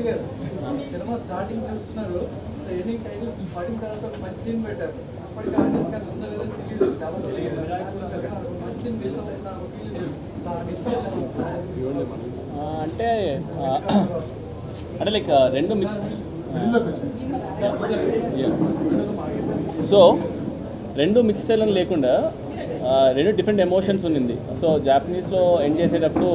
Cinema starting చూస్తున్నారు, ఎన్ని title పడిన తర్వాత ఒక మంచి సీన్ పెట్టారు. అప్పటికి ఆడియన్స్ కానీ ఉందో లేదో తెలియదు, చాలా మంచి సీన్ బేస్ అంటే అంటే లైక్ రెండు మిక్స్. సో రెండు మిక్స్ స్టైల్ అని లేకుండా రెండు డిఫరెంట్ ఎమోషన్స్ ఉన్నింది. సో జాపనీస్లో ఎండ్ చేసేటప్పుడు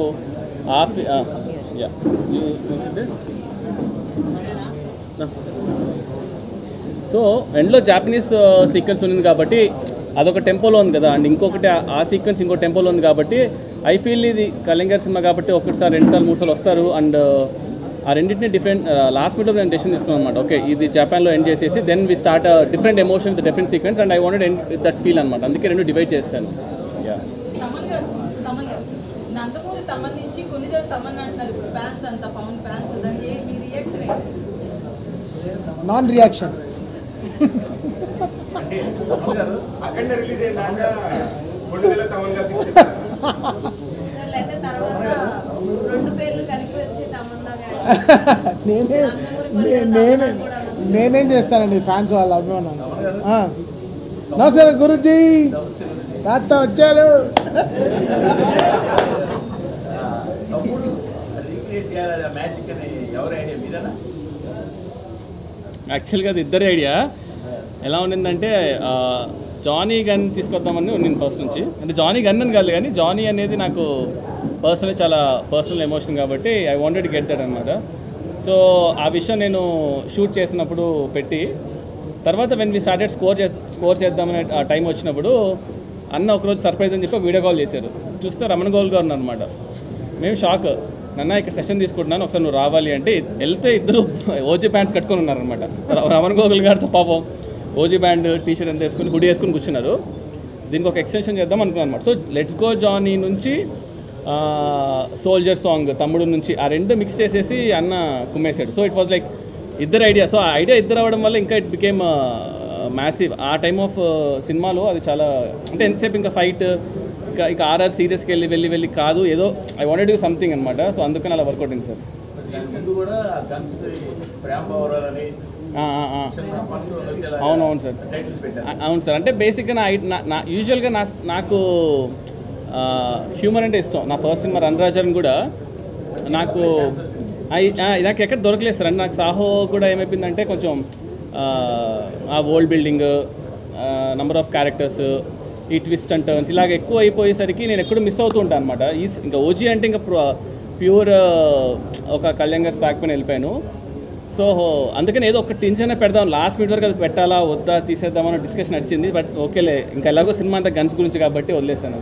సో ఎండ్లో జాపనీస్ సీక్వెన్స్ ఉంది కాబట్టి అదొక టెంపోలో ఉంది కదా, అండ్ ఇంకొకటి ఆ సీక్వెన్స్ ఇంకో టెంపోలో ఉంది కాబట్టి ఐ ఫీల్ ఇది కళింగర్ సినిమా కాబట్టి ఒకటిసారి 2 సార్లు 3 సార్లు వస్తారు. అండ్ ఆ రెండింటిని డిఫరెంట్ లాస్ట్ మినిట్లో నేను డెసిషన్ తీసుకున్నాను అనమాట. ఓకే ఇది జపాన్లో ఎండ్ చేసేసి then we start different emotion with different sequence and I wanted end with that feel అనమాట. అందుకే రెండు డివైడ్ చేస్తాను. నాన్ రియాక్షన్ నేనేం చేస్తానండి ఫ్యాన్స్ వాళ్ళ అభిమానం. నమస్కారం గురుజీ, తాత వచ్చారు. యాక్చువల్గా అది ఇద్దరి ఐడియా. ఎలా ఉండిందంటే జానీ గన్ తీసుకొద్దామని ఉండింది ఫస్ట్ నుంచి. అంటే జానీ గన్ అని కాదు కానీ జానీ అనేది నాకు పర్సనలీ చాలా పర్సనల్ ఎమోషన్ కాబట్టి I wanted to get that అనమాట. సో ఆ విషయం నేను షూట్ చేసినప్పుడు పెట్టి తర్వాత వెన్ వి స్టార్టెడ్ స్కోర్ చేద్దామనే ఆ టైం వచ్చినప్పుడు అన్న ఒకరోజు సర్ప్రైజ్ అని చెప్పి వీడియో కాల్ చేశారు. చూస్తే రమణ గోల్ గారు అనమాట. మేము షాక్, నన్న ఇక్కడ సెషన్ తీసుకుంటున్నాను ఒకసారి నువ్వు రావాలి అంటే వెళ్తే ఇద్దరు ఓజీ ప్యాంట్స్ కట్టుకొని ఉన్నారనమాట. రమణ గోగుల్ గారితో పాపం ఓజీ బ్యాండ్ టీషర్ట్ అంతా వేసుకుని హుడీ వేసుకుని కూర్చున్నారు. దీనికి ఒక ఎక్స్టెన్షన్ చేద్దాం అనుకున్నాను అనమాట. సో లెట్స్ గో జానీ నుంచి సోల్జర్ సాంగ్ తమ్ముడు నుంచి ఆ రెండు మిక్స్ చేసేసి అన్న కుమ్మేశాడు. సో ఇట్ వాజ్ లైక్ ఇద్దరు ఐడియా. సో ఆ ఐడియా ఇద్దరు అవ్వడం వల్ల ఇంకా ఇట్ బికేమ్ మ్యాసివ్. ఆ టైమ్ ఆఫ్ సినిమాలో అది చాలా అంటే ఎంతసేపు ఇంకా ఫైట్ ఇంకా ఆర్ఆర్ సీరియస్కి వెళ్ళి కాదు, ఏదో I wanted to do something అనమాట. సో అందుకని అలా వర్కౌట్ అయింది సార్. అవునవును సార్, అవును సార్. అంటే బేసిక్గా నా యూజువల్గా నాకు హ్యూమర్ అంటే ఇష్టం. నా ఫస్ట్ సినిమా రణరాజన్ కూడా నాకు ఎక్కడ దొరకలేదు సార్. అంటే నాకు సాహో కూడా ఏమైపోయిందంటే కొంచెం ఆ world building, number of characters, ఈ ట్విస్ట్ అండ్ టర్న్స్ ఇలాగ ఎక్కువ అయిపోయేసరికి నేను ఎక్కడో మిస్ అవుతూ ఉంటాను అనమాట. ఇంకా ఓజీ అంటే ఇంకా ప్యూర్ ఒక కళ్యాణ్ స్టాక్ పైన వెళ్ళిపోయాను. సో అందుకని ఏదో ఒక టెన్షన్ పెడదాం, లాస్ట్ మినిట్ వరకు అది పెట్టాలా వద్దా తీసేద్దామని డిస్కషన్ నడిచింది. బట్ ఓకేలే ఇంకా ఎలాగో సినిమా అంతా గన్స్ గురించి కాబట్టి వదిలేసాను.